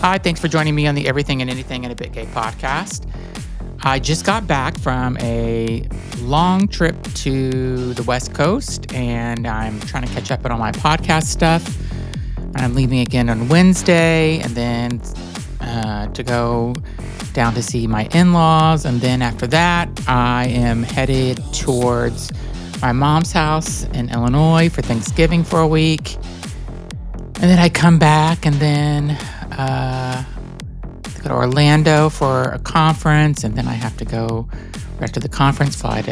Hi, thanks for joining me on the Everything and Anything in a Bit Gay podcast. I just got back from a long trip to the West Coast, and I'm trying to catch up on all my podcast stuff. I'm leaving again on Wednesday, and then to go down to see my in-laws. And then after that, I am headed towards my mom's house in Illinois for Thanksgiving for a week. And then I come back and then go to Orlando for a conference. And then I have to go after the conference, fly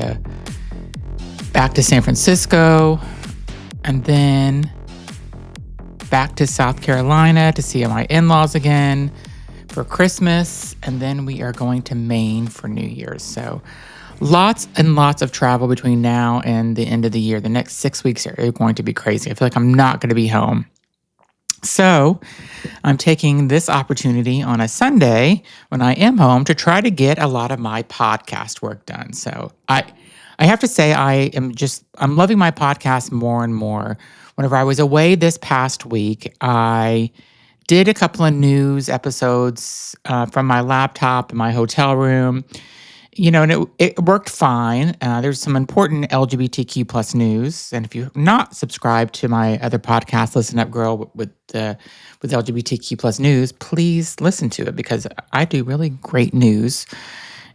back to San Francisco. And then back to South Carolina to see my in-laws again for Christmas. And then we are going to Maine for New Year's. So lots and lots of travel between now and the end of the year. The next 6 weeks are going to be crazy. I feel like I'm not going to be home. So I'm taking this opportunity on a Sunday when I am home to try to get a lot of my podcast work done. So I have to say I'm loving my podcast more and more. Whenever I was away this past week, I did a couple of news episodes from my laptop in my hotel room. And it worked fine. There's some important LGBTQ plus news. And if you're not subscribed to my other podcast, Listen Up Girl with LGBTQ plus news, please listen to it because I do really great news.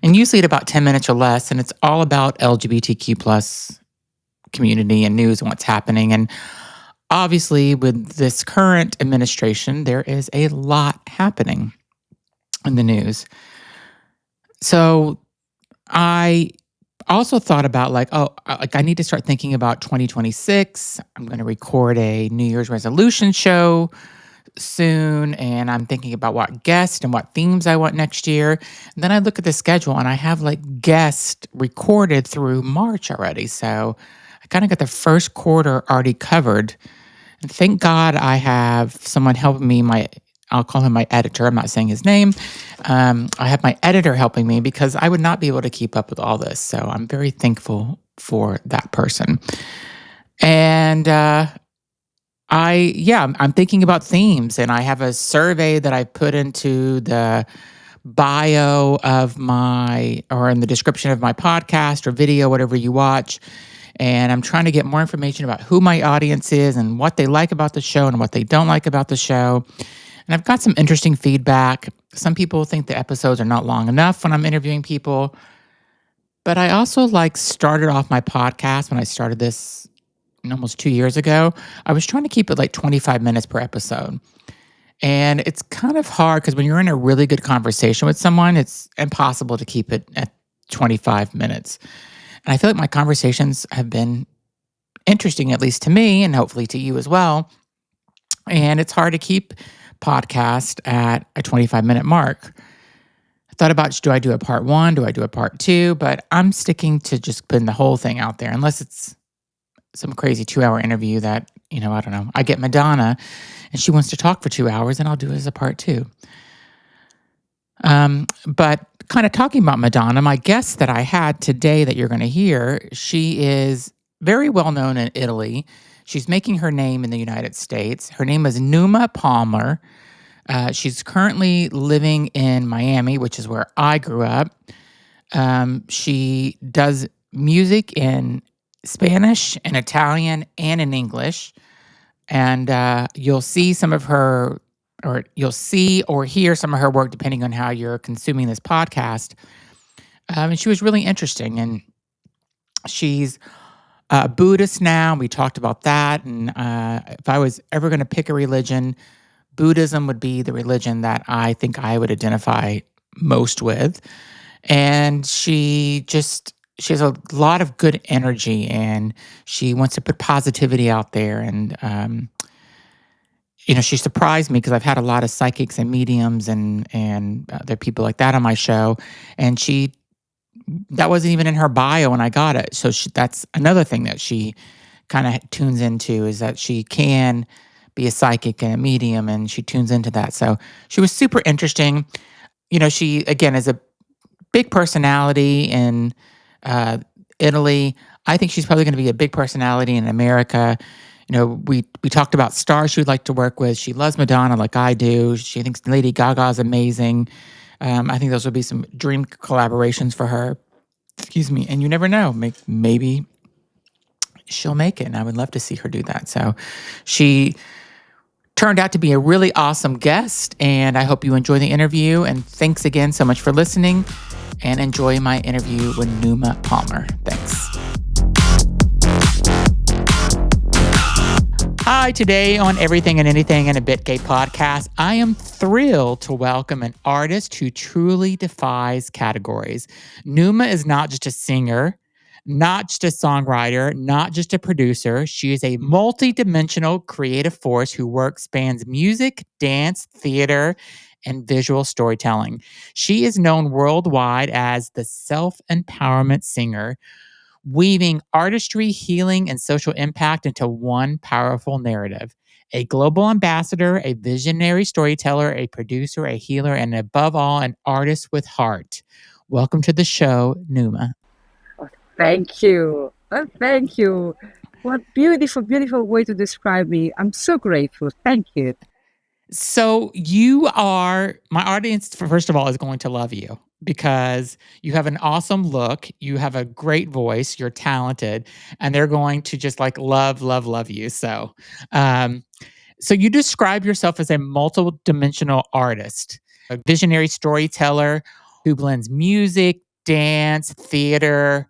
And usually at about 10 minutes or less. And it's all about LGBTQ plus community and news and what's happening. And obviously with this current administration, there is a lot happening in the news. So I also thought about I need to start thinking about 2026. I'm going to record a New Year's resolution show soon, and I'm thinking about what guests and what themes I want next year. And then I look at the schedule, and I have guests recorded through March already. So I kind of got the first quarter already covered. And thank God I have someone helping me, I'll call him my editor. I'm not saying his name. I have my editor helping me because I would not be able to keep up with all this. So I'm very thankful for that person. And I'm thinking about themes, and I have a survey that I put into the bio of or in the description of my podcast or video, whatever you watch. And I'm trying to get more information about who my audience is and what they like about the show and what they don't like about the show. And I've got some interesting feedback. Some people think the episodes are not long enough when I'm interviewing people. But I also started off my podcast when I started this almost 2 years ago. I was trying to keep it 25 minutes per episode. And it's kind of hard because when you're in a really good conversation with someone, it's impossible to keep it at 25 minutes. And I feel like my conversations have been interesting, at least to me, and hopefully to you as well. And it's hard to keep podcast at a 25-minute mark. I thought about, do I do a part 1? Do I do a part 2? But I'm sticking to just putting the whole thing out there, unless it's some crazy 2-hour interview that, I don't know. I get Madonna and she wants to talk for 2 hours, and I'll do it as a part 2. But kind of talking about Madonna, my guest that I had today that you're going to hear, she is very well known in Italy. She's making her name in the United States. Her name is Numa Palmer. She's currently living in Miami, which is where I grew up. She does music in Spanish, in Italian, and in English. And you'll see some of her, or you'll see or hear some of her work depending on how you're consuming this podcast. And she was really interesting. And she's a Buddhist now. We talked about that. And if I was ever going to pick a religion, Buddhism would be the religion that I think I would identify most with. And she has a lot of good energy, and she wants to put positivity out there. And, she surprised me because I've had a lot of psychics and mediums and there are people like that on my show. And that wasn't even in her bio when I got it. So that's another thing that she kind of tunes into, is that she can be a psychic and a medium, and she tunes into that. So she was super interesting. She, again, is a big personality in Italy. I think she's probably going to be a big personality in America. We talked about stars she would like to work with. She loves Madonna like I do. She thinks Lady Gaga is amazing. I think those would be some dream collaborations for her. Excuse me. And you never know. Maybe she'll make it. And I would love to see her do that. So she turned out to be a really awesome guest. And I hope you enjoy the interview. And thanks again so much for listening. And enjoy my interview with Numa Palmer. Thanks. Hi, today on Everything and Anything and a Bit Gay podcast, I am thrilled to welcome an artist who truly defies categories. Numa is not just a singer, not just a songwriter, not just a producer. She is a multi-dimensional creative force whose work spans music, dance, theater, and visual storytelling. She is known worldwide as the self-empowerment singer, weaving artistry, healing, and social impact into one powerful narrative. A global ambassador, a visionary storyteller, a producer, a healer, and above all, an artist with heart. Welcome to the show, Numa. Thank you. Thank you. What beautiful, beautiful way to describe me. I'm so grateful. Thank you. So my audience, first of all, is going to love you because you have an awesome look, you have a great voice, you're talented, and they're going to just like love, love, love you. Um, so you describe yourself as a multiple dimensional artist, a visionary storyteller who blends music, dance, theater.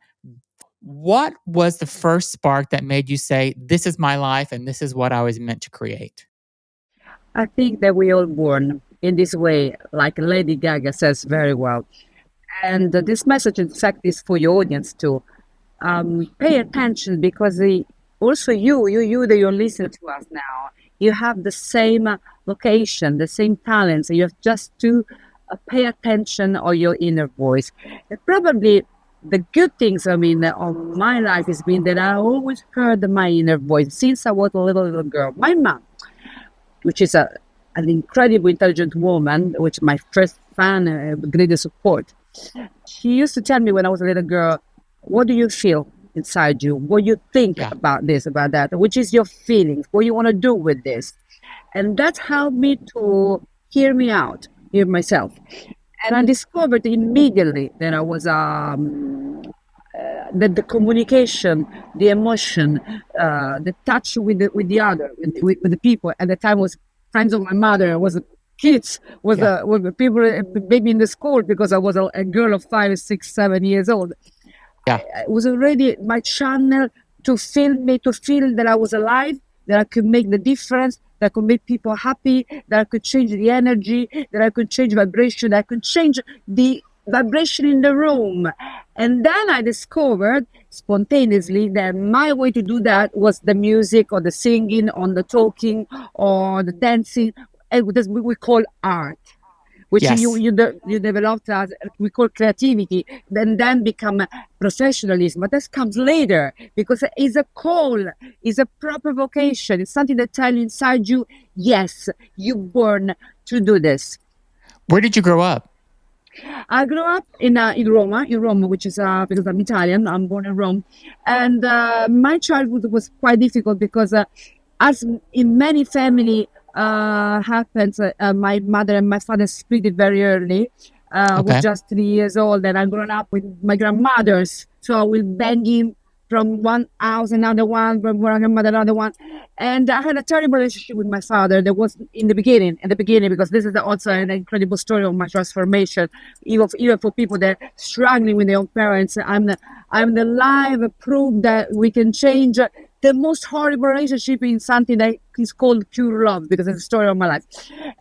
What was the first spark that made you say, this is my life and this is what I was meant to create? I think that we all born in this way, like Lady Gaga says very well. And this message, in fact, is for your audience too. Pay attention because also you that you're listening to us now, you have the same vocation, the same talents. You have just to pay attention on your inner voice. And probably the good things, on my life has been that I always heard my inner voice since I was a little girl. My mom, which is an incredibly intelligent woman, which my first fan, greatest support. She used to tell me when I was a little girl, what do you feel inside you? What do you think Yeah. about this, about that? Which is your feelings? What you want to do with this? And that helped me to hear myself. And I discovered immediately that I was that the communication, the emotion, the touch with the other, with the people. At the time, was friends of my mother, was kids, was Yeah. the people, maybe in the school because I was a girl of 5, 6, 7 years old. Yeah. It was already my channel to feel that I was alive, that I could make the difference, that I could make people happy, that I could change the energy, that I could change vibration, that I could change the vibration in the room. And then I discovered spontaneously that my way to do that was the music or the singing or the talking or the dancing, and what we call art, which Yes. you developed as we call creativity, then become professionalism. But that comes later because it's a call, it's a proper vocation. It's something that tells you inside you, yes, you're born to do this. Where did you grow up? I grew up in Rome, which is because I'm Italian. I'm born in Rome, and my childhood was quite difficult because, as in many family happens, my mother and my father split it very early. I was Okay. just 3 years old, and I grown up with my grandmothers. So I will bang him from one house another one, from one grandmother another one, and I had a terrible relationship with my father. That was in the beginning, because this is also an incredible story of my transformation. Even for people that are struggling with their own parents, I'm the live proof that we can change the most horrible relationship in something that is called pure love, because it's the story of my life.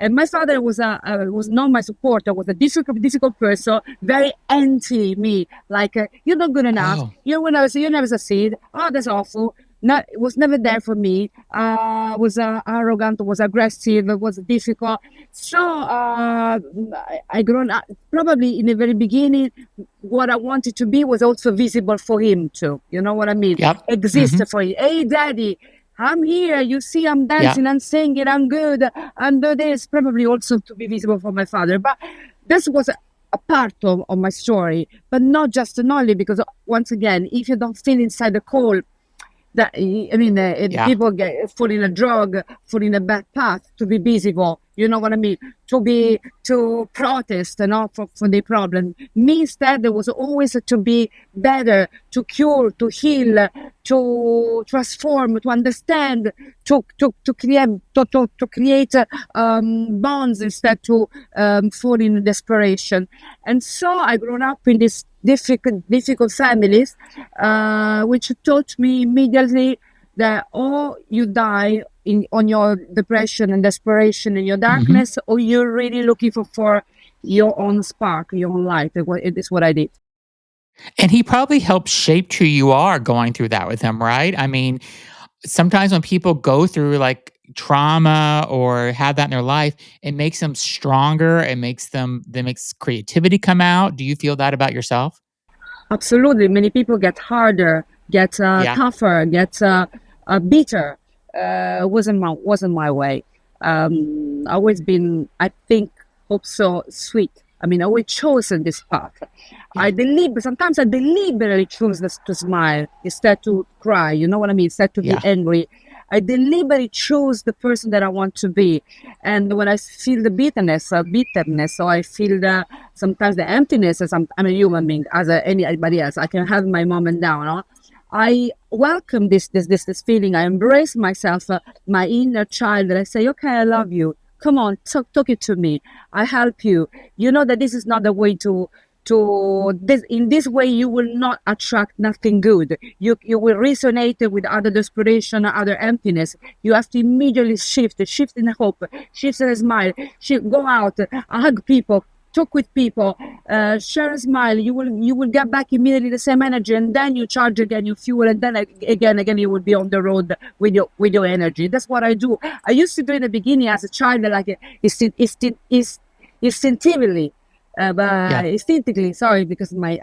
And my father was not my supporter, was a difficult person, very anti me. Like, you're not good enough. Oh, You never succeed. Oh, that's awful. Not, it was never there for me. Was arrogant, was aggressive, was difficult. So I grown up. Probably in the very beginning, what I wanted to be was also visible for him too. You know what I mean? yep. Exist Hmm. for him. Hey, daddy, I'm here. You see, I'm Yeah. dancing, I'm singing, I'm good. And this probably also to be visible for my father. But this was a part of my story, but not just and only because, once again, if you don't feel inside the call, that I mean, Yeah. people get fall in a drug, fall in a bad path to be visible. You know what I mean? To protest, for the problem means that there was always to be better, to cure, to heal, to transform, to understand, to create bonds instead to fall in desperation. And so I grew up in this difficult families, which taught me immediately that or you die on your depression and desperation and your Hmm. darkness, or you're really looking for your own spark, your own light. It is what I did. And he probably helped shape who you are going through that with him, right? I mean, sometimes when people go through like trauma or have that in their life, it makes them stronger. That makes creativity come out. Do you feel that about yourself? Absolutely, many people get harder, get Yeah. tougher, get bitter. Wasn't my way. Always been, I think, hope so sweet. I mean, I always chosen this path. Yeah. Sometimes I deliberately choose to smile instead to cry. You know what I mean? Instead to be Yeah. angry. I deliberately choose the person that I want to be. And when I feel the bitterness, so I feel sometimes the emptiness, as I'm a human being, as anybody else. I can have my moment down. No? I welcome this feeling. I embrace myself, my inner child, and I say, okay, I love you. Come on, talk it to me. I help you. You know that this is not the way to this. In this way you will not attract nothing good. You will resonate with other desperation, other emptiness. You have to immediately shift in hope, shift in a smile, go out, hug people, talk with people, share a smile. You will get back immediately the same energy, and then you charge again, you fuel, and then again you will be on the road with your energy. That's what I do. I used to do in the beginning as a child, like instinctively, Yeah. but instinctively. Sorry, because sorry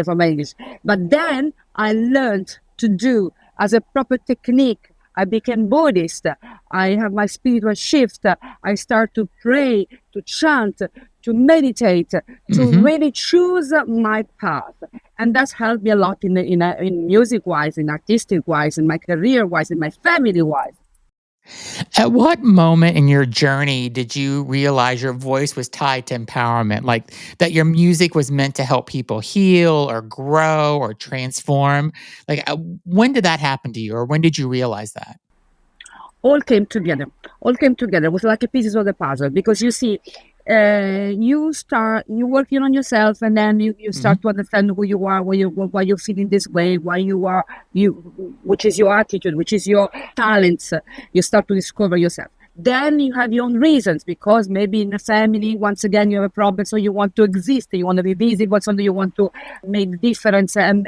for my English. But then I learned to do as a proper technique. I became Buddhist. I have my spiritual shift. I start to pray, to chant, to meditate, to Hmm. really choose my path. And that's helped me a lot in music wise, in artistic wise, in my career wise, in my family wise. At what moment in your journey did you realize your voice was tied to empowerment? Like that your music was meant to help people heal or grow or transform? Like, when did that happen to you, or when did you realize that? All came together. All came together. It was like a pieces of the puzzle, because you see, you working on yourself, and then you Hmm. start to understand who you are, why you're feeling this way, why you are you, which is your attitude, which is your talents. You start to discover yourself. Then you have your own reasons, because maybe in the family, once again, you have a problem, so you want to exist, you want to be visible, so you want to make the difference, and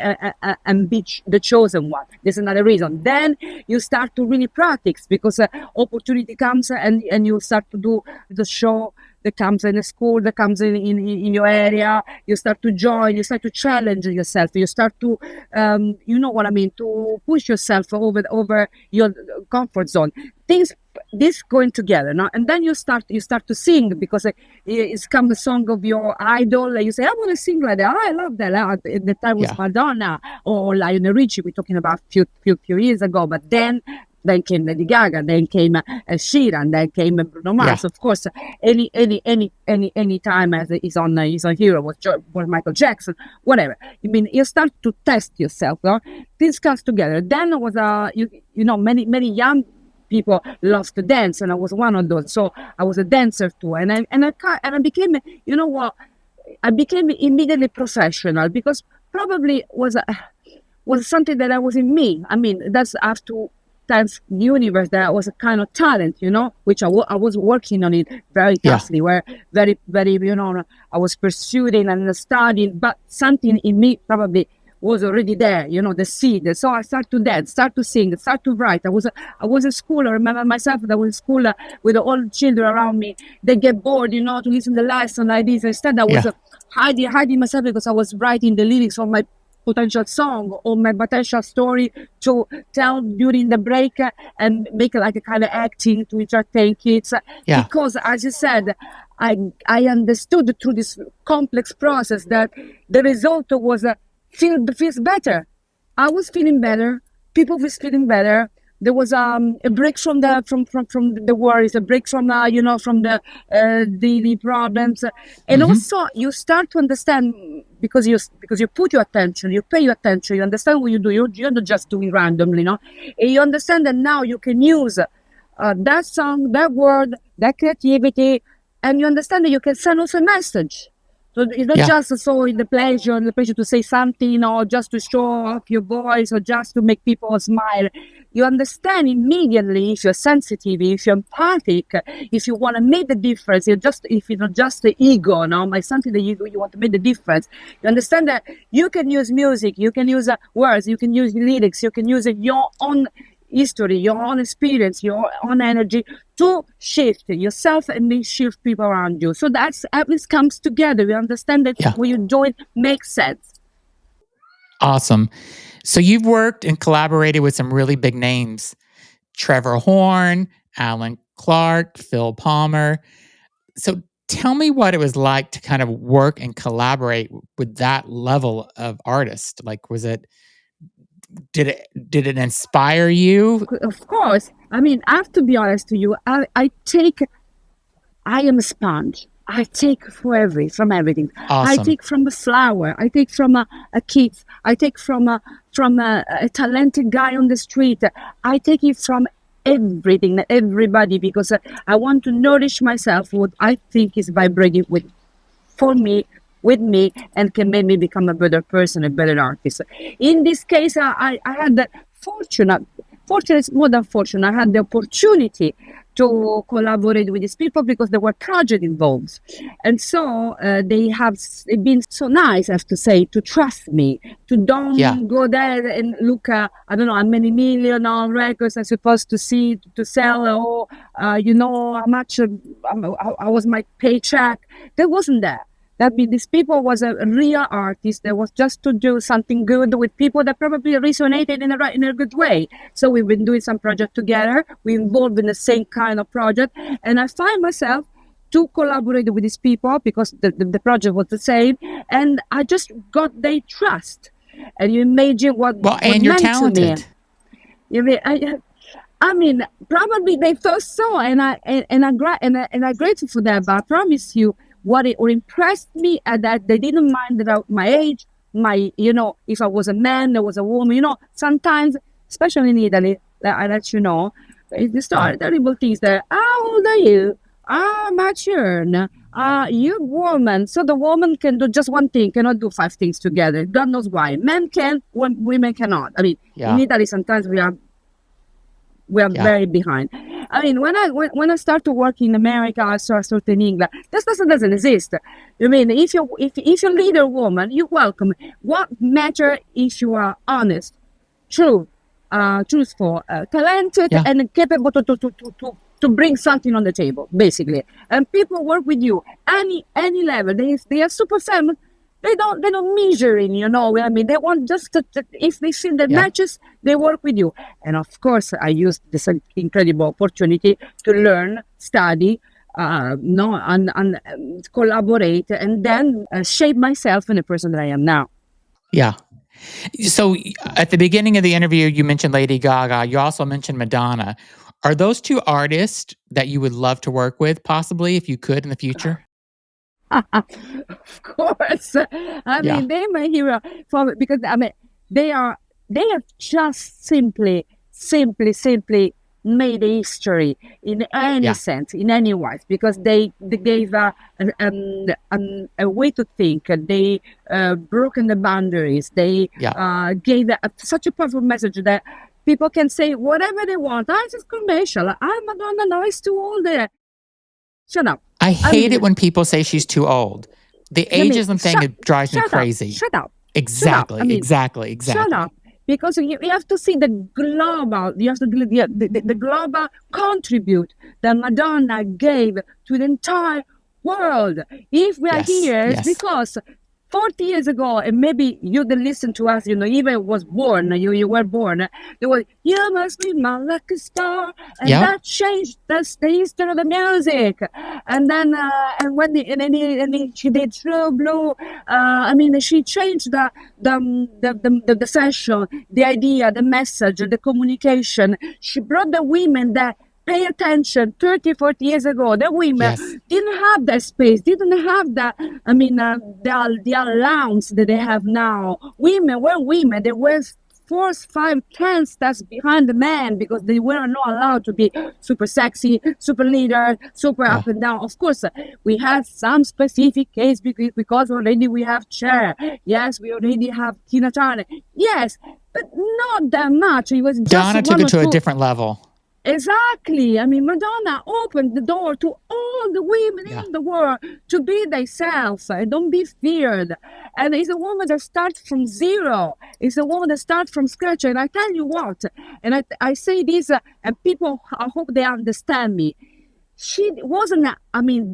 be the chosen one. There's another reason. Then you start to really practice, because opportunity comes, and you start to do the show that comes in a school, that comes in your area. You start to join, you start to challenge yourself, you start to, you know what I mean, to push yourself over your comfort zone. Things this going together now, and then you start to sing, because it's come the song of your idol, and you say, I want to sing like that. Oh, I love that. At the time was Yeah. Madonna or Lionel Richie. We're talking about few years ago, but then came Lady Gaga, then came Sheeran, then came Bruno Yeah. Mars. Of course, any time as he's on Hero, was Michael Jackson, whatever. I mean, you start to test yourself. No? Things comes together. Then was many young people love to dance, and I was one of those. So I was a dancer too, and I became, you know what, I became immediately professional, because probably was something that I was in me. I mean, that's after times the universe that was a kind of talent, which I was working on it very Yeah. toughly, where very, very, I was pursuing and studying, but something in me probably was already there, the seed. So I started to dance, start to sing, start to write. I was in school. I remember myself that I was in school with all the children around me. They get bored, to listen to the lesson like this. Instead, I was Yeah. hiding myself, because I was writing the lyrics of my potential song or my potential story to tell during the break, and make like a kind of acting to entertain kids. Yeah. Because, as you said, I understood through this complex process that the result was feels better. I was feeling better. People was feeling better. There was a break from the worries, a break from from the daily problems, and Hmm. also you start to understand because you put your attention, you pay your attention, you understand what you do. You're not just doing randomly, no. And you understand that now you can use that song, that word, that creativity, and you understand that you can send also a message. So it's not Yeah. just so in the pleasure to say something or just to show off your voice or just to make people smile. You understand immediately if you're sensitive, if you're empathic, if you want to make the difference. If you're not just the ego, no, but something that you want to make the difference. You understand that you can use music, you can use words, you can use lyrics, you can use your own history, your own experience, your own energy to shift yourself and then shift people around you. So that's everything comes together. We understand that Yeah. what you're doing makes sense. Awesome. So you've worked and collaborated with some really big names: Trevor Horn, Alan Clark, Phil Palmer. So tell me what it was like to kind of work and collaborate with that level of artist. Like, did it inspire you? Of course. I mean, I have to be honest to you. I am a sponge. I take from everything. I Awesome. take from a flower. I take from a kid. I take from a talented guy on the street. I take it from everything, everybody, because I want to nourish myself. What I think is vibrating for me, with me, and can make me become a better person, a better artist. In this case, I had the fortunate is more than fortunate. I had the opportunity to collaborate with these people because there were projects involved. And so they have been so nice, I have to say, to trust me, to Yeah. don't go there and look, I don't know, how many million on records I'm supposed to see, to sell, or, how much, how was my paycheck. That wasn't that. That means these people was a real artist that was just to do something good with people that probably resonated in a good way. So we've been doing some project together. We're involved in the same kind of project, and I find myself to collaborate with these people because the project was the same, and I just got their trust. And you imagine Well, what and you're meant to me. talented. You mean, I mean, probably they thought so, and I'm grateful for that. But I promise you, what impressed me at that they didn't mind that my age, if I was a man, I was a woman. Sometimes, especially in Italy, I let you know, they start terrible things. There, how old are you? Mature. You woman. So the woman can do just one thing, cannot do five things together. God knows why. Men can, women cannot. I mean, in Yeah. Italy, sometimes we are Yeah. very behind. I mean, when I start to work in America, I start in England. This doesn't exist. I mean, if you lead a woman, you welcome. What matter if you are honest, true, truthful, talented, Yeah. and capable to bring something on the table, basically. And people work with you any level. They are super famous. They don't measure in, I mean, they want just if they see the Yeah. matches, they work with you. And of course, I used this incredible opportunity to learn, study, no, and collaborate, and then shape myself in the person that I am now. Yeah. So at the beginning of the interview, you mentioned Lady Gaga. You also mentioned Madonna. Are those two artists that you would love to work with, possibly, if you could in the future? Of course. I Yeah. mean, they're my hero because I mean they are they have just simply made history in any Yeah. sense, in any wise, because they gave a way to think. They broken the boundaries. They Yeah. gave such a powerful message that people can say whatever they want. It's just commercial. Madonna, no, it's too old there. Shut up. I I hate it mean, when people say she's too old. The I mean, ageism thing, it drives me shut up, crazy. shut up, shut up. I Exactly. mean, Exactly. shut up, Exactly. because you have to see the global. You have to the global contribute that Madonna gave to the entire world. If we are Yes. here, it's Yes. because 40 years ago, and maybe you didn't listen to us, even was born, you were born, there was, you must be my lucky star, and Yep. that changed the history of the music. And then, she did True Blue, she changed the session, the idea, the message, the communication. She brought the women that pay attention 30, 40 years ago. The women Yes. didn't have that space, didn't have that, the allowance that they have now. Women were women. They were 4, 5, 10 steps behind the man because they were not allowed to be super sexy, super leader, super Yeah. up and down. Of course, we had some specific case because already we have Cher. Yes, we already have Tina Turner. Yes, but not that much. It was just Donna took one it or to a two. different level. Exactly. Madonna opened the door to all the women Yeah. in the world to be themselves and don't be feared. And it's a woman that starts from zero. It's a woman that starts from scratch. And I tell you what, and I say this, and people, I hope they understand me. She wasn't,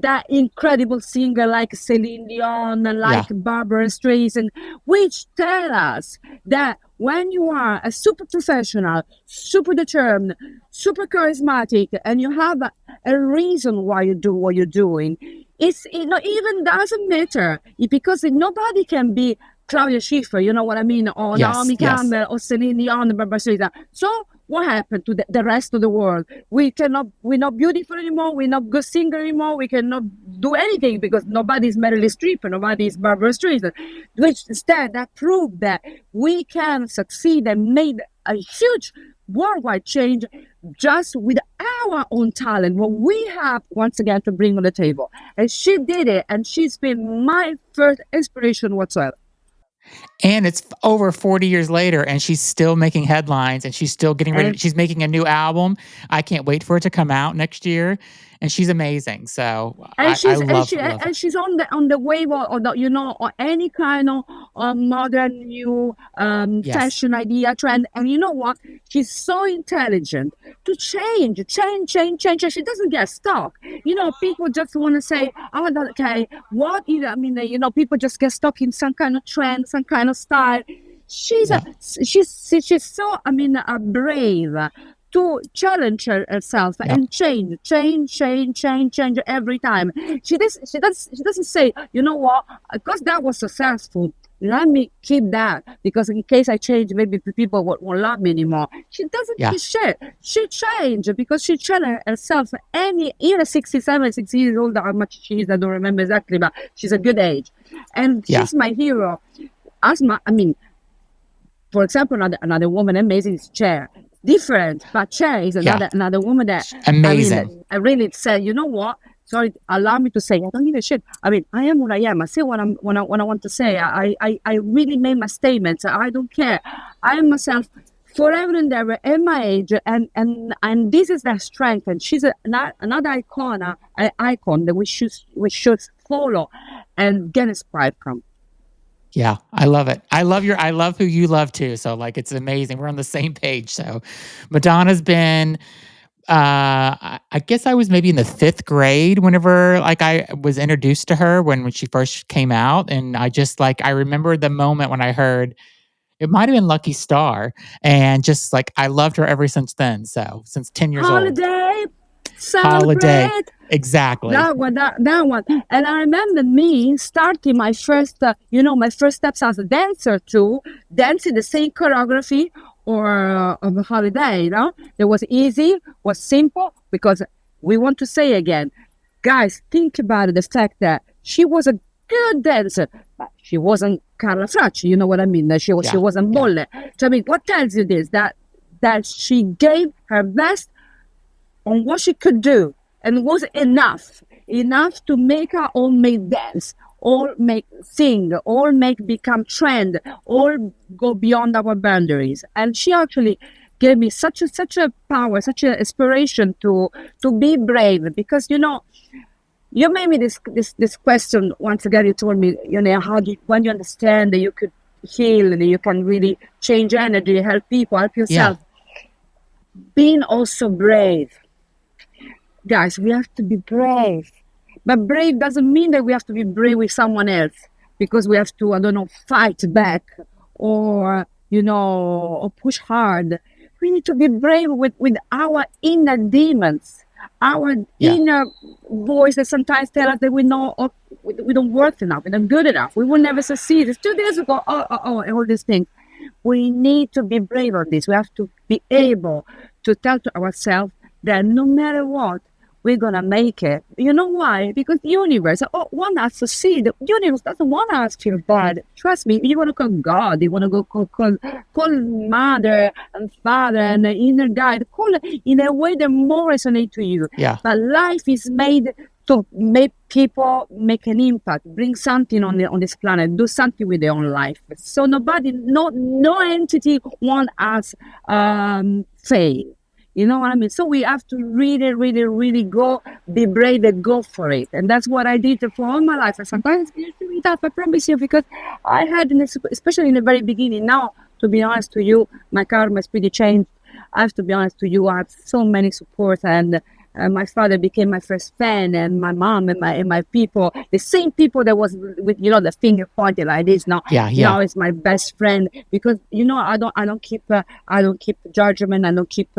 that incredible singer like Celine Dion, like Yeah. Barbara Streisand, which tell us that when you are a super professional, super determined, super charismatic, and you have a reason why you do what you're doing, it even doesn't matter because nobody can be Claudia Schiffer, you know what I mean, or Yes. Naomi Yes. Campbell, or Celine Dion, or Barbara Streisand. So what happened to the rest of the world? We're not beautiful anymore. We're not good singer anymore. We cannot do anything because nobody's Meryl Streep, nobody's Barbara Streisand. Which instead that proved that we can succeed and made a huge worldwide change just with our own talent, what we have once again to bring on the table. And she did it, and she's been my first inspiration whatsoever. And it's over 40 years later, and she's still making headlines, and she's still getting ready. And She's making a new album. I can't wait for it to come out next year. And she's amazing. So and I she's and love, she love her. and she's on the wave of the, or any kind of modern new Yes. fashion idea trend. And you know what, she's so intelligent to change, and she doesn't get stuck. People just want to say, oh, okay, what is, people just get stuck in some kind of trend, some kind of style. she's a, Yeah. she's so, brave to challenge herself Yeah. and change every time. She doesn't say, you know what, because that was successful, let me keep that because in case I change, maybe people won't love me anymore. She doesn't Yeah. she changed because she challenged herself. Any even 67, 60 years old, how much she is, I don't remember exactly, but she's a good age, and Yeah. she's my hero. For example, another woman amazing is Cher. Different, but Cher is Yeah. another woman that Amazing. I really said, you know what? Sorry, allow me to say, I don't give a shit. I am what I am. I say what I want to say. I really made my statements. I don't care. I am myself forever and ever at my age, and this is their strength. And she's another icon that we should follow and get inspired from. Yeah, I love it. I love who you love too. So like it's amazing. We're on the same page. So Madonna's been I guess I was maybe in the 5th grade whenever like I was introduced to her when she first came out. And I just like I remember the moment when I heard it might have been Lucky Star. And just like I loved her ever since then. So since 10 years old. Holiday, Holiday. celebrate. Exactly. That one. And I remember me starting my first, my first steps as a dancer too, dancing the same choreography or of a holiday, It was easy, was simple, because we want to say again, guys, think about the fact that she was a good dancer, but she wasn't Carla Fracci, you know what I mean? She Yeah. wasn't Yeah. Bolle. So what tells you this? That she gave her best on what she could do, and was enough to make her all make dance, all make sing, all make become trend, all go beyond our boundaries. And she actually gave me such a power, such an inspiration to be brave, because you made me this question once again. You told me, how do when you understand that you could heal and you can really change energy, help people, help Yeah. yourself, being also brave. Guys, we have to be brave. But brave doesn't mean that we have to be brave with someone else. because we have to, I don't know, fight back or, or push hard. We need to be brave with our inner demons, our inner voice that sometimes tell us that we don't work enough, we're not good enough, we will never succeed. It's 2 days ago, all these things. We need to be brave on this. We have to be able to tell to ourselves that no matter what, we're going to make it. You know why? Because the universe wants us to succeed. The universe doesn't want us to feel bad. Trust me, you want to call God, you want to go call mother and father and the inner guide, call it in a way that more resonate to you. Yeah. But life is made to make people make an impact, bring something on this planet, do something with their own life. So no entity want us fail. You know what I mean? So we have to really, really, really go, be brave and go for it. And that's what I did for all my life. And sometimes it's really tough, I promise you, because I had, especially in the very beginning, now, to be honest to you, my karma is pretty changed. I have to be honest to you, I have so many support, and my father became my first fan, and my mom and my people, the same people that was with the finger pointed like this. Now is my best friend, because I don't keep judgment, I don't keep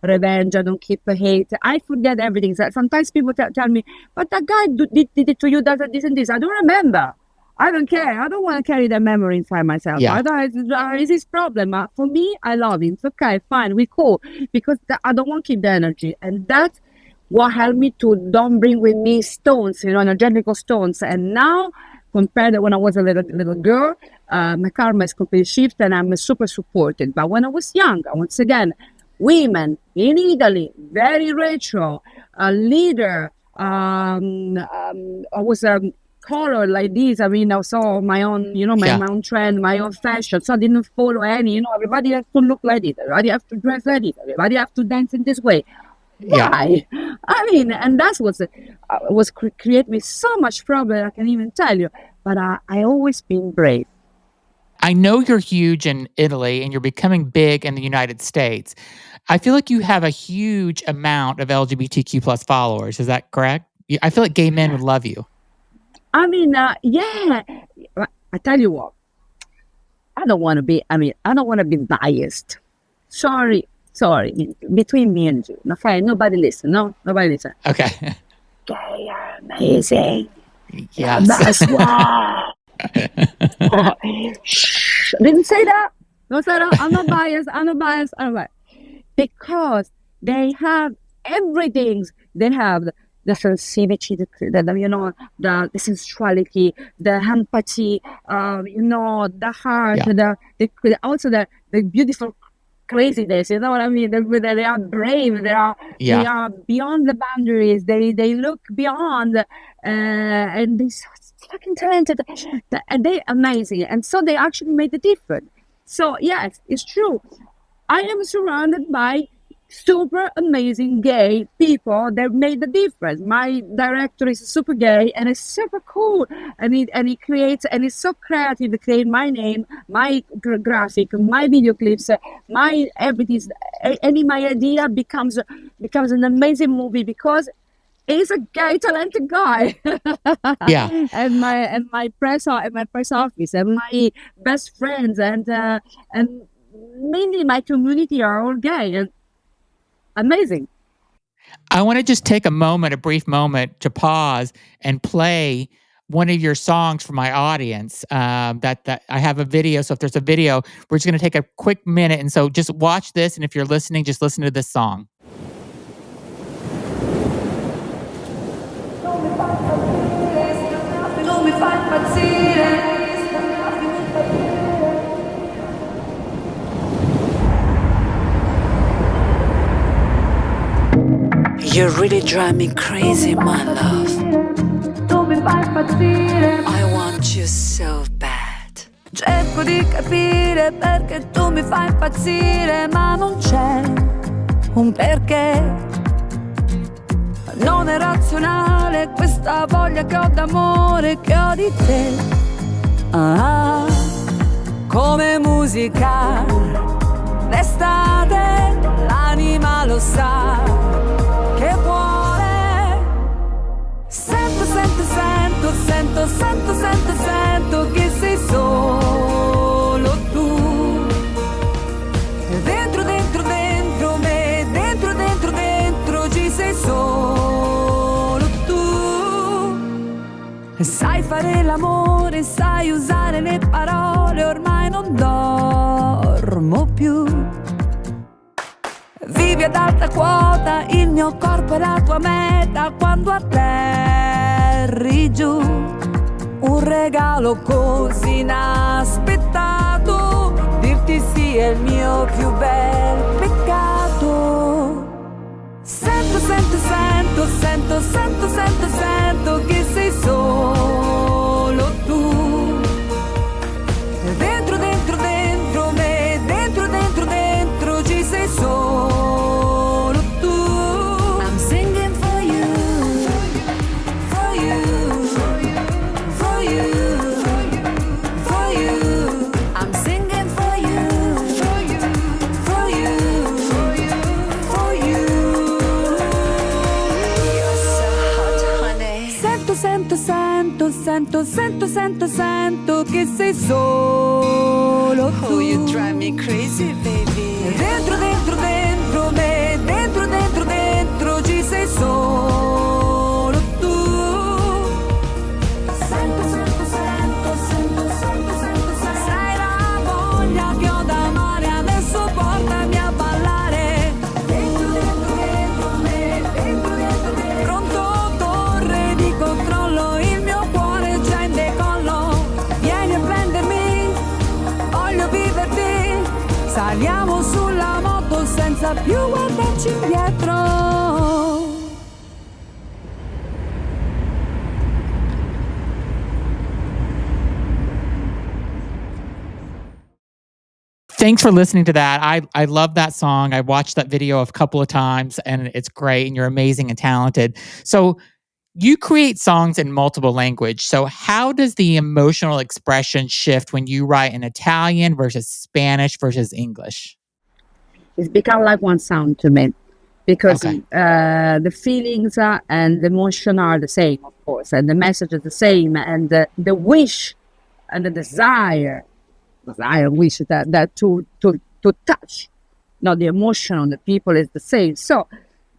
revenge, I don't keep hate. I forget everything. So sometimes people tell me, but that guy did it to you, that this and this. I don't remember. I don't care. I don't want to carry that memory inside myself. Yeah. It's his problem. For me, I love him. It's okay, fine, we cool, because I don't want to keep the energy, and that's what helped me to don't bring with me stones, energetical stones. And now, compared to when I was a little girl, my karma is completely shifted, and I'm super supported. But when I was young, once again, women in Italy, very ritual, a leader. I was color like this. I mean, I saw my own, my own trend, my own fashion. So I didn't follow any. Everybody has to look like it. Everybody has to dress like it. Everybody has to dance in this way. Why? I mean, and that's what was create me so much problem, I can even tell you. But I always been brave. I know you're huge in Italy and you're becoming big in the United States. I feel like you have a huge amount of LGBTQ plus followers. Is that correct? I feel like gay men would love you. I mean, yeah. I tell you what. I don't want to be biased. Sorry, between me and you. Okay, nobody listen. No, nobody listen. Okay. Gay are amazing. Yes. That's why. Didn't say that. Don't say that. I'm not biased. Because they have everything. They have the sensitivity, the sensuality, the empathy, the heart, also the beautiful craziness. You know what I mean? They are brave. They are beyond the boundaries. They look beyond, and they're so fucking talented, and they're amazing. And so they actually made the difference. So yes, it's true. I am surrounded by super amazing gay people that made the difference. My director is super gay and it's super cool, and he creates, and he's so creative to create my name, my graphic, my video clips, my everything. Any my idea becomes an amazing movie because he's a gay talented guy. Yeah. and my press office and my best friends and mainly my community are all gay and amazing. I want to just take a brief moment to pause and play one of your songs for my audience. That I have a video. So if there's a video, we're just going to take a quick minute. And so just watch this. And if you're listening, just listen to this song. You really drive me crazy, my love. I want you so bad. Cerco di capire perché tu mi fai impazzire, ma non c'è un perché. Non è razionale questa voglia che ho d'amore, che ho di te. Come musica d'estate, l'anima lo sa che vuole. Sento Sai fare l'amore, sai usare le parole, ormai non dormo più. Vivi ad alta quota, il mio corpo è la tua meta quando atterri giù. Un regalo così inaspettato, dirti sì è il mio più bel peccato. Sento, sento, sento, sento, sento, sento, sento che sei solo tu. Dentro, dentro, dentro me, dentro, dentro, dentro ci sei solo tu. I'm singing for you, for you, for you, for you. I'm singing for you, for you, for you, for you. You're so hot, honey. Sento, sento, sento, sento, sento, sento, sento che sei solo tu. Oh, you drive me crazy, baby. Dentro, dentro, dentro me, dentro, dentro, dentro ci sei solo tu. Sento, sento, sento, sento, sento, sento, sento. Sei la voglia che ho d'amare, adesso portami a ballare. Dentro, dentro, dentro me, dentro, dentro, dentro. Pronto, torre di controllo, il mio cuore è già in decollo. Vieni a prendermi, voglio viverti. Saliamo sulla moto senza più guardarci indietro. Thanks for listening to that. I love that song. I watched that video a couple of times and it's great and you're amazing and talented. So you create songs in multiple language. So how does the emotional expression shift when you write in Italian versus Spanish versus English? It's become like one sound to me because Okay. the feelings and the emotion are the same, of course, and the message is the same, and the wish and the desire, wish that to touch, the emotion on the people is the same. So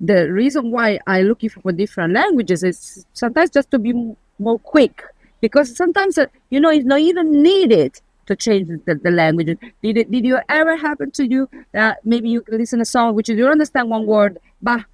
the reason why I looking for different languages is sometimes just to be more quick, because sometimes it's not even needed to change the language. Did you ever happen to you that maybe you listen a song which you don't understand one word, but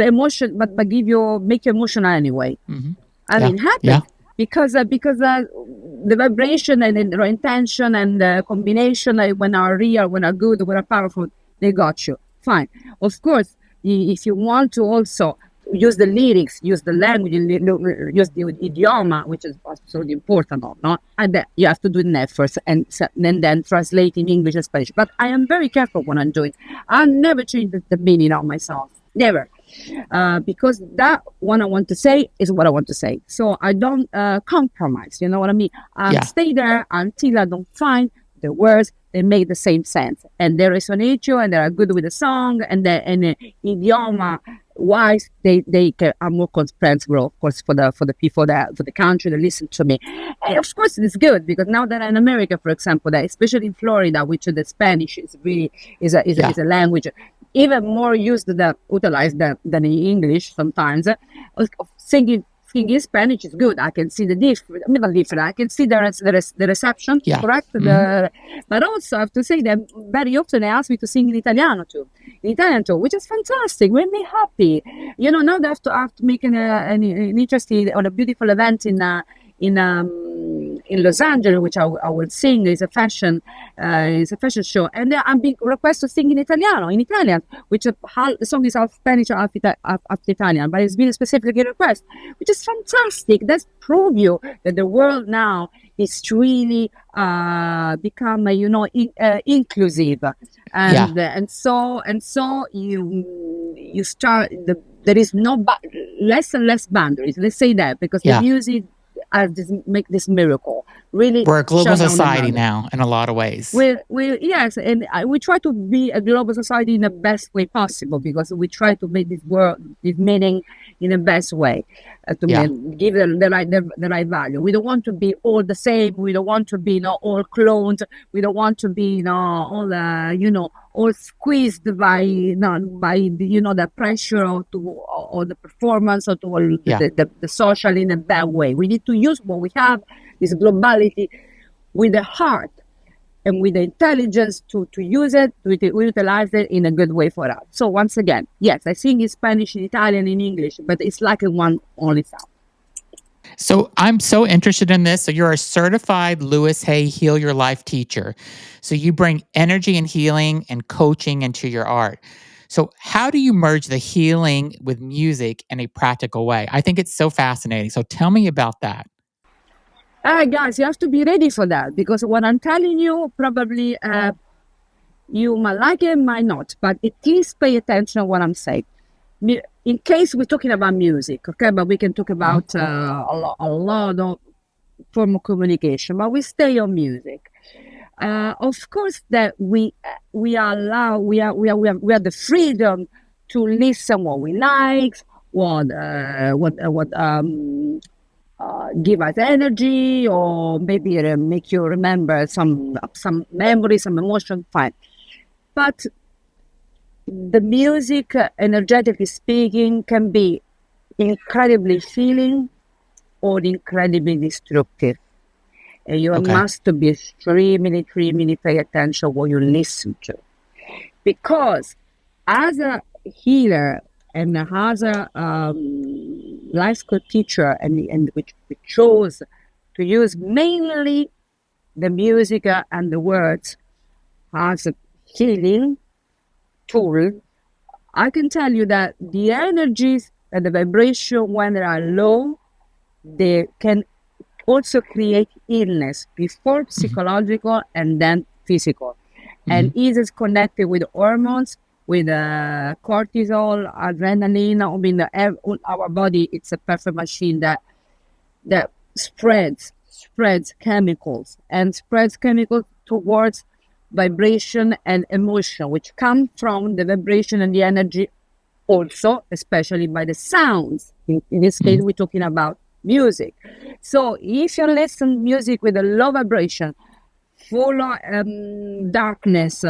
emotion, but make you emotional anyway? Mm-hmm. I mean, happen Yeah. because the vibration and the intention and the combination when are real, when are good, when are powerful, they got you. Fine. Of course, if you want to also use the lyrics, use the language, use the idioma, which is absolutely important, no? And then you have to do it first and then translate in English and Spanish. But I am very careful when I'm doing. I never change the meaning of my songs. Never. Because that what I want to say is what I want to say. So I don't compromise, you know what I mean? Yeah. Stay there until I don't find the words that make the same sense. And they resonate you and they are good with the song and the idioma wise they are more comprehensible, of course, for the people for the country that listen to me. And of course it's good because now that I'm in America, for example, that especially in Florida, which the Spanish is really is a language even more utilized than in English sometimes. Singing Spanish is good. I can see the difference. I mean, not different. I can see the reception, Yeah. correct? Mhm. But also I have to say that very often they ask me to sing in Italiano too, which is fantastic. Made me happy. Now they have to make an interesting on a beautiful event in Los Angeles, which I will sing. It's a fashion show, and I'm being requested to sing in Italian, which the song is half Spanish, half Italian, but it's been a specific request, which is fantastic. That's prove you that the world now is really become inclusive, and so you start there is less and less boundaries. Let's say that because Yeah. the music make this miracle. Really, We're a global shut down the society boundaries. now in a lot of ways. Yes, and we try to be a global society in the best way possible because we try to make this world, this meaning in the best way. to Yeah. give the right value. We don't want to be all the same. We don't want to be, all cloned. We don't want to be, all all squeezed by, the pressure or the performance or to all Yeah. the social in a bad way. We need to use what we have, this globality, with the heart and with the intelligence to use it, to utilize it in a good way for us. So once again, yes, I sing in Spanish, in Italian, in English, but it's like a one only sound. So I'm so interested in this. So you're a certified Louise Hay Heal Your Life teacher. So you bring energy and healing and coaching into your art. So how do you merge the healing with music in a practical way? I think it's so fascinating. So tell me about that. Guys, you have to be ready for that, because what I'm telling you, probably you might like it, might not, but please pay attention to what I'm saying. In case we're talking about music, okay, but we can talk about a lot of form of communication, but we stay on music. Of course, that we have the freedom to listen what we like, what give us energy, or maybe make you remember some memory, some emotion. Fine, but the music, energetically speaking, can be incredibly healing or incredibly destructive. And you Okay. must be extremely pay attention what you listen to. Because as a healer and as a life school teacher, and which we chose to use mainly the music and the words as a healing tool, I can tell you that the energies and the vibration, when they are low, they can also create illness before psychological and then physical. And it is connected with hormones, with cortisol, adrenaline. I mean, our body, it's a perfect machine that spreads chemicals towards vibration and emotion, which come from the vibration and the energy also, especially by the sounds. In this case, we're talking about music. So if you listen music with a low vibration, full of darkness,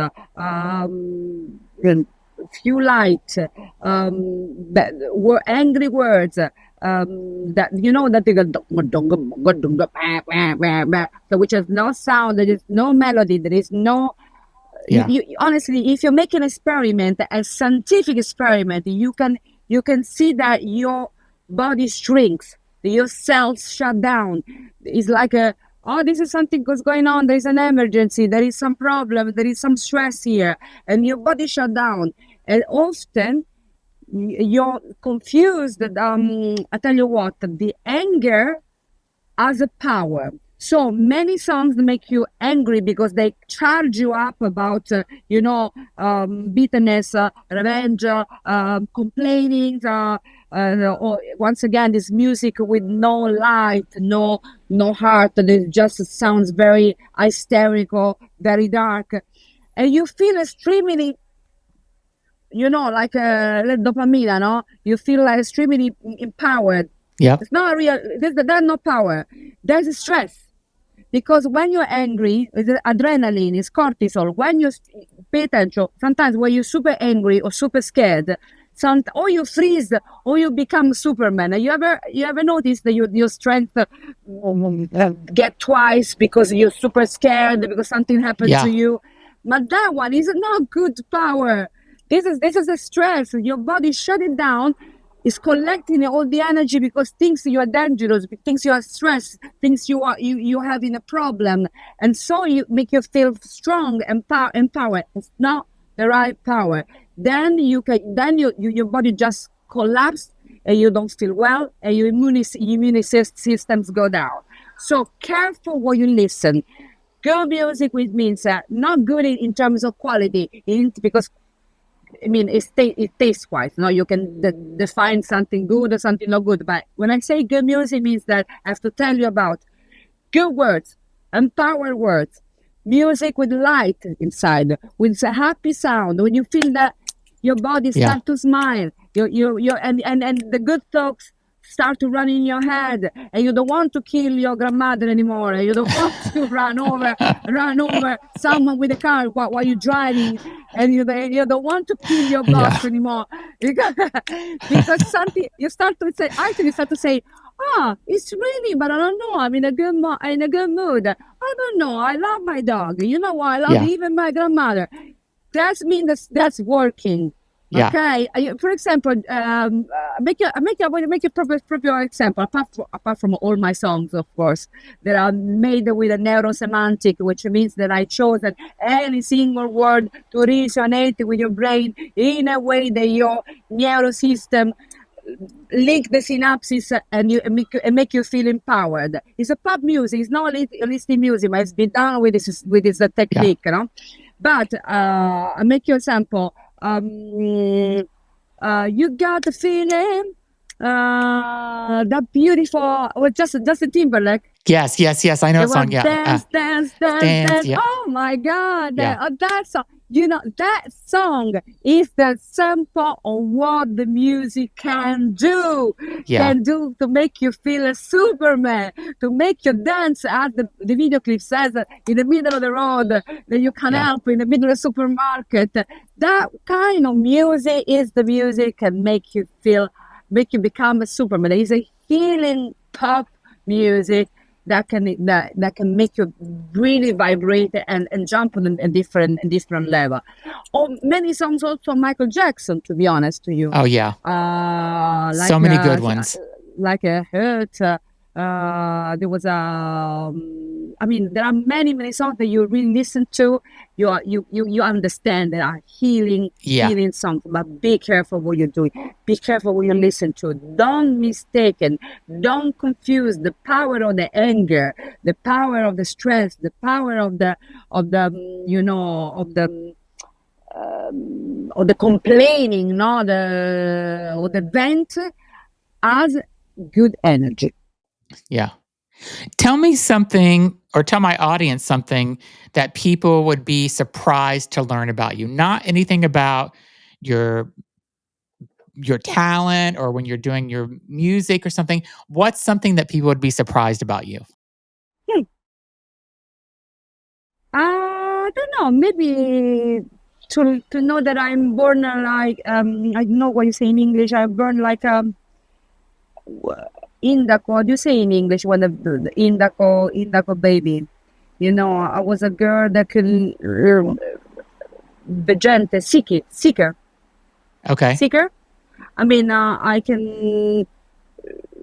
few light, angry words, that that they go, so which has no sound, there is no melody, there is no. Yeah. Honestly, if you make an experiment, a scientific experiment, you can see that your body shrinks, your cells shut down. It's like this is something that's going on. There is an emergency. There is some problem. There is some stress here, and your body shut down. And often you're confused. I tell you what, the anger has a power. So many songs make you angry because they charge you up about, bitterness, revenge, complaining, or once again, this music with no light, no heart. It just sounds very hysterical, very dark. And you feel extremely, like dopamine, no? You feel like extremely empowered. Yeah. It's not real. There's no power. There's stress. Because when you're angry, the adrenaline is cortisol. When you pay attention, sometimes when you're super angry or super scared, or you freeze, or you become Superman. You ever notice that your strength get twice because you're super scared because something happened to you? But that one is not good power. This is a stress. Your body shut it down. Is collecting all the energy because thinks you are dangerous, thinks you are stressed, thinks you having a problem, and so you make you feel strong and empowered. It's not the right power. Then your body just collapse and you don't feel well, and your immune systems go down. So careful what you listen. Good music, which means not good in terms of quality, because I mean, it tastes wise. No, you can define something good or something not good. But when I say good music, it means that I have to tell you about good words, empowered words, music with light inside, with a happy sound. When you feel that your body start to smile, and the good thoughts start to run in your head, and you don't want to kill your grandmother anymore, and you don't want to run over someone with a car while you're driving, and you don't want to kill your boss Yeah. anymore, because something you start to say. Actually, you start to say, it's raining, but I don't know. I'm in a good mood. I don't know. I love my dog. You know what? I love Yeah. even my grandmother. That means that's working. Yeah. Okay. For example, make a proper example. Apart from all my songs, of course, that are made with a neurosemantic, which means that I chose that any single word to resonate with your brain in a way that your neurosystem link the synapses and make you feel empowered. It's a pop music. It's not listening music, but it's been done with this technique, you know. But I make you example. You got the feeling, that beautiful. Well, Justin Timberlake. Yes. I know It a song. was Yeah. dance. Yeah. Oh my God. Yeah. That song. You know, that song is the sample of what the music can do. Yeah. Can do to make you feel a Superman, to make you dance, as the video clip says, in the middle of the road, that you can help in the middle of the supermarket. That kind of music is the music can make you become a Superman. It's a healing pop music that can make you really vibrate and jump on a different level. Or many songs also Michael Jackson, to be honest to you. Oh yeah. Like So many good ones. Like a Hurt. There was I mean, there are many songs that you really listen to. You understand that are healing songs. But be careful what you're doing. Be careful what you listen to. Don't mistake it. Don't confuse the power of the anger, the power of the stress, the power of the complaining, or the vent as good energy. Yeah. Tell me something, or tell my audience something that people would be surprised to learn about you. Not anything about your talent or when you're doing your music or something. What's something that people would be surprised about you? I don't know. Maybe to know that I'm born like I don't know what you say in English. I'm born like Indico. What do you say in English when the Indico baby? You know, I was a girl that could veggente, seeker. Okay. Seeker. I mean, I can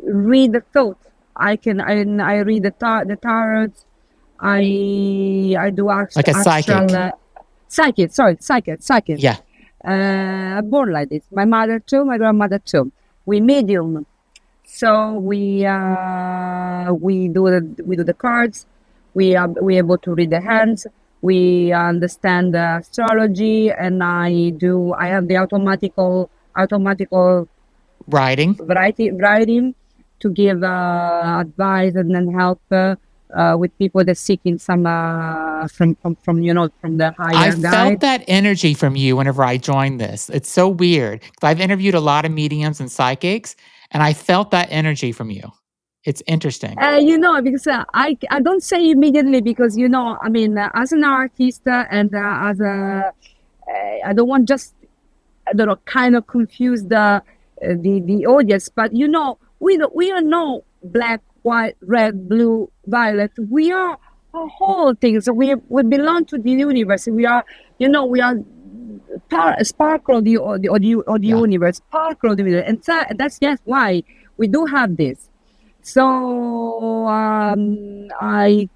read the thought. I read the tarot. I do Like a psychic. Psychic. Yeah. Born like this. My mother too, my grandmother too. We medium. So we do the cards. We are able to read the hands. We understand the astrology, and I have the automatical Writing. writing to give advice and then help with people that seeking some from the higher I guide. felt that energy from you whenever I joined this. It's so weird. I've interviewed a lot of mediums and psychics, and I felt that energy from you. It's interesting. Because I don't say immediately because I mean as an artist and as a I don't want just kind of confuse the audience, but we are no black, white, red, blue, violet. We are a whole thing. So we belong to the universe. We are sparkle of the universe, sparkle of the universe, and that's just why we do have this. So I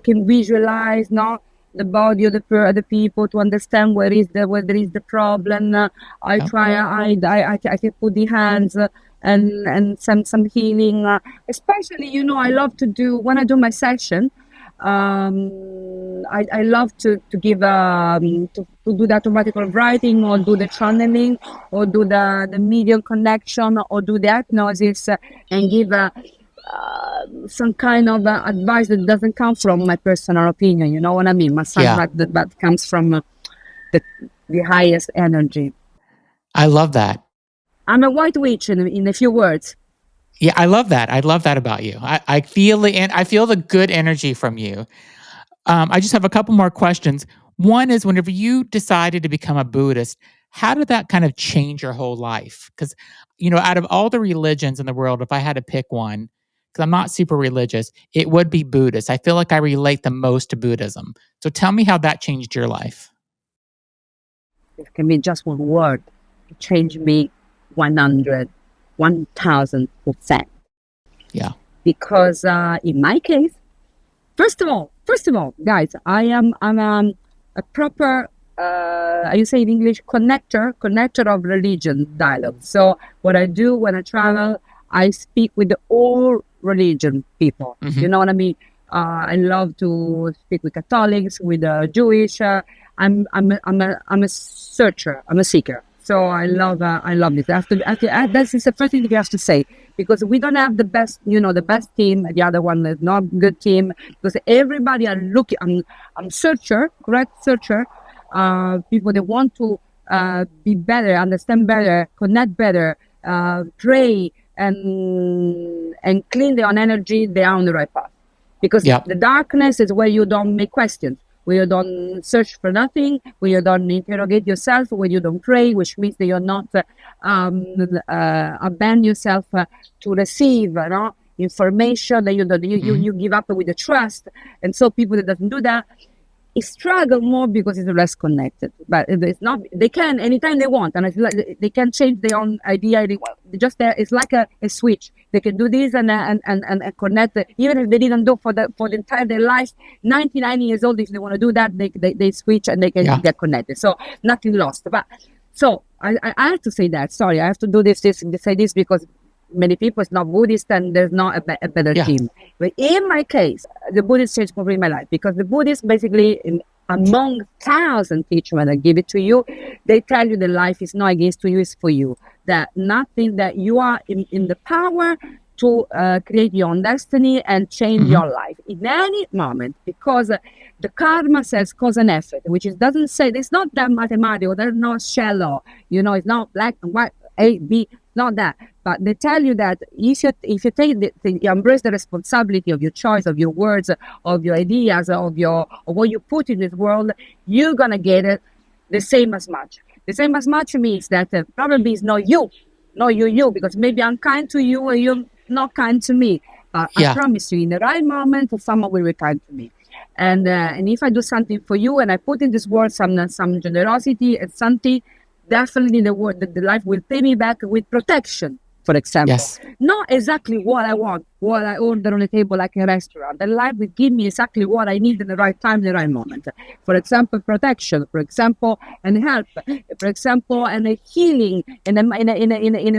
can visualize now the body of the people to understand where there is the problem. I can put the hands and some healing. Especially I love to do when I do my session. I love to give to do the automatical writing or do the channeling or do the medium connection or do the hypnosis and give some kind of advice that doesn't come from my personal opinion. You know what I mean? That comes from the highest energy. I love that. I'm a white witch in a few words. Yeah, I love that. I love that about you. I feel I feel the good energy from you. I just have a couple more questions. One is, whenever you decided to become a Buddhist, how did that kind of change your whole life? Because, out of all the religions in the world, if I had to pick one, because I'm not super religious, it would be Buddhist. I feel like I relate the most to Buddhism. So tell me how that changed your life. It can be just one word. It changed me 100, 1000%. Yeah. Because in my case, first of all, guys, I'm a proper, you say in English, connector of religion dialogue. So what I do when I travel, I speak with all religion people. Mhm. You know what I mean? I love to speak with Catholics, with Jewish. I'm a searcher. I'm a seeker. So I love this. That's the first thing that we have to say, because we don't have the best, the best team. The other one is not good team, because everybody are looking. I'm searcher, correct searcher. People that want to be better, understand better, connect better, pray and clean their own energy. They are on the right path, because Yep. the darkness is where you don't make questions, where you don't search for nothing, where you don't interrogate yourself, where you don't pray, which means that you're not abandon yourself to receive information, that you give up with the trust. And so people that doesn't do that, it struggle more because it's less connected. But it's not. They can anytime they want, and I feel like they can change their own idea. Just there, it's like a switch. They can do this and connect. Even if they didn't do for the entire their life, 99 years old, if they want to do that, they switch and they can get connected. So nothing lost. But so I have to say that. Sorry, I have to do this say this because many people is not Buddhist and there's not a better team. But in my case, the Buddhist changed completely my life, because the Buddhists basically, among 1,000 teachers that give it to you, they tell you that life is not against you, it's for you. That nothing, that you are in the power to create your own destiny and change your life in any moment, because the karma says cause and effect, which is doesn't say, it's not that mathematical, there's no shallow, it's not black and white, A, B, not that. But they tell you that if you take you embrace the responsibility of your choice, of your words, of your ideas, of what you put in this world, you're gonna get it the same as much. The same as much means that probably it's not you, because maybe I'm kind to you and you're not kind to me. But I promise you, in the right moment, someone will be kind to me. And if I do something for you and I put in this world some generosity and something, definitely the life will pay me back with protection, for example. Yes. Not exactly what I want, what I order on the table like a restaurant. The life will give me exactly what I need in the right time, in the right moment. For example, protection. For example, and help. For example, and a healing in a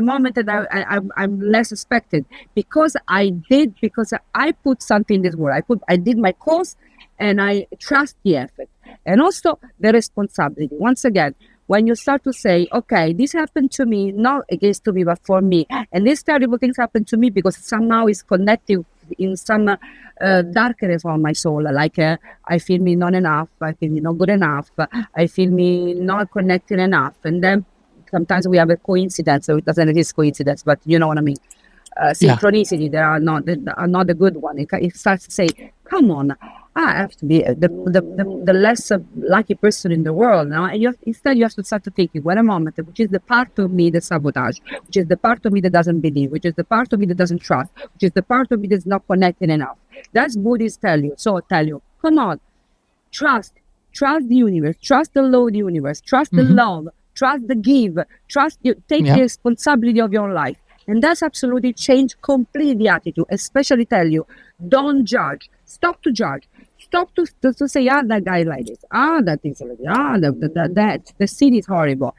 moment that I'm less expected, because I put something in this world. I did my course, and I trust the effort, and also the responsibility. Once again, when you start to say, okay, this happened to me, not against to me, but for me, and these terrible things happened to me because somehow it's connected in some darkness of my soul, like I feel me not enough, I feel me not good enough, I feel me not connected enough, and then sometimes we have a coincidence, so it doesn't exist coincidence, but you know what I mean. Synchronicity, they are not the good one. It starts to say, come on, I have to be the less lucky person in the world now. And instead you have to start to think, wait a moment, which is the part of me that sabotage, which is the part of me that doesn't believe, which is the part of me that doesn't trust, which is the part of me that's not connected enough. That's Buddhists tell you. So I tell you, come on, trust the universe, trust the law of the universe, trust the love, trust the give, take the responsibility of your life. And that's absolutely changed completely the attitude, especially tell you, don't judge, stop to judge. Stop to say, that guy like this, that is like that the scene is horrible.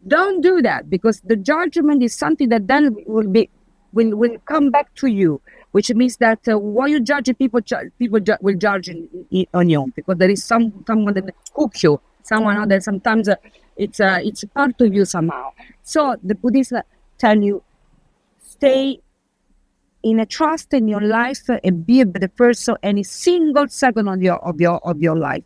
Don't do that, because the judgment is something that then will come back to you, which means that while you judge people will judge on you, because there is someone that hook you, someone that sometimes it's a part of you somehow. So the Buddhists tell you, stay in a trust in your life and be a better person any single second of your life.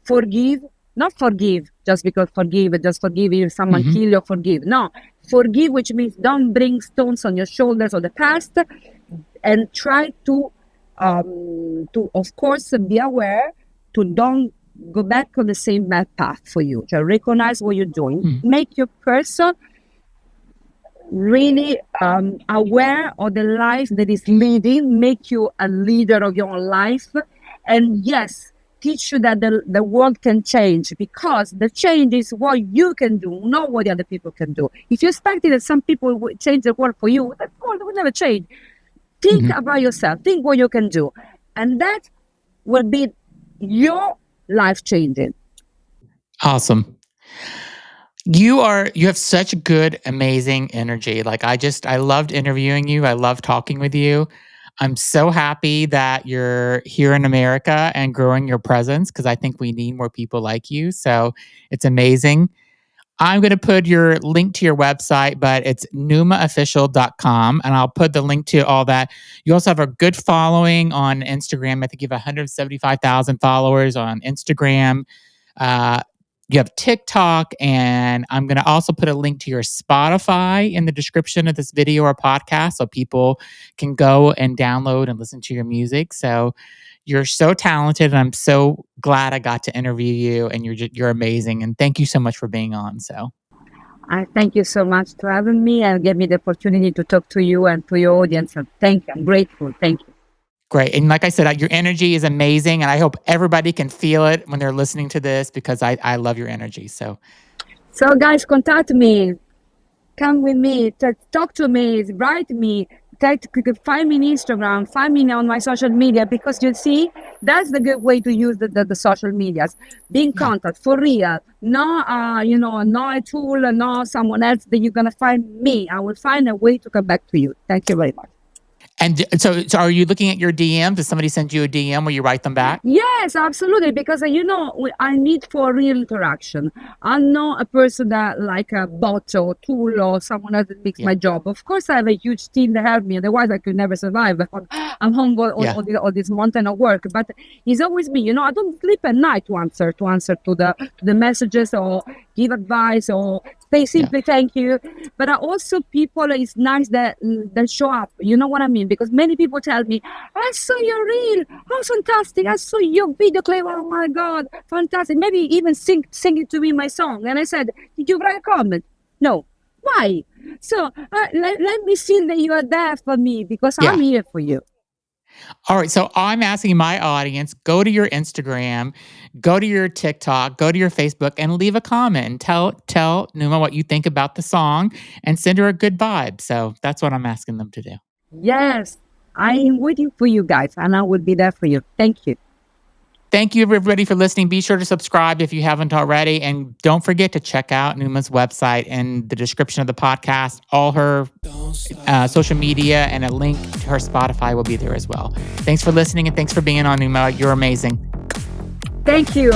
Forgive, not forgive just because forgive if someone kill you, forgive. No, Forgive, which means don't bring stones on your shoulders of the past, and try to of course be aware to don't go back on the same bad path for you. To recognize what you're doing, make your person really aware of the life that is leading, make you a leader of your own life, and yes, teach you that the world can change, because the change is what you can do, not what the other people can do. If you expect that some people will change the world for you, that world will never change. Think about yourself, think what you can do, and that will be your life changing. Awesome. You have such good, amazing energy. Like I loved interviewing you. I love talking with you. I'm so happy that you're here in America and growing your presence, because I think we need more people like you. So it's amazing. I'm going to put your link to your website, but it's numaofficial.com. And I'll put the link to all that. You also have a good following on Instagram. I think you have 175,000 followers on Instagram. You have TikTok, and I'm going to also put a link to your Spotify in the description of this video or podcast, so people can go and download and listen to your music. So you're so talented, and I'm so glad I got to interview you, and you're amazing. And thank you so much for being on. So I thank you so much for having me and give me the opportunity to talk to you and to your audience. And thank you. I'm grateful. Thank you. great. And like I said, your energy is amazing, and I hope everybody can feel it when they're listening to this, because I love your energy. So Guys, contact me. Come with me. Talk to me. Write me. Find me on Instagram. Find me on my social media, because you see, that's the good way to use the social medias. Be in contact for real. No, not a tool, not someone else that you're gonna find me. I will find a way to come back to you. Thank you very much. And so are you looking at your DM? Does somebody send you a DM where you write them back? Yes, absolutely. Because I need for real interaction. I'm not a person that like a bot or tool or someone else that makes my job. Of course, I have a huge team that help me. Otherwise, I could never survive. I'm home on this mountain of work. But it's always me. I don't sleep at night to answer to the messages or give advice or say simply thank you. But also people, it's nice that show up. You know what I mean? Because many people tell me, I saw your reel. Oh, fantastic. I saw your video clip. Oh my God, fantastic. Maybe even sing it to me my song. And I said, did you write a comment? No. Why? So let me see that you are there for me, because I'm here for you. All right. So I'm asking my audience, go to your Instagram, go to your TikTok, go to your Facebook, and leave a comment and tell Numa what you think about the song, and send her a good vibe. So that's what I'm asking them to do. Yes, I am waiting for you guys, and I will be there for you. Thank you. Thank you, everybody, for listening. Be sure to subscribe if you haven't already. And don't forget to check out Numa's website in the description of the podcast. All her social media and a link to her Spotify will be there as well. Thanks for listening, and thanks for being on, Numa. You're amazing. Thank you.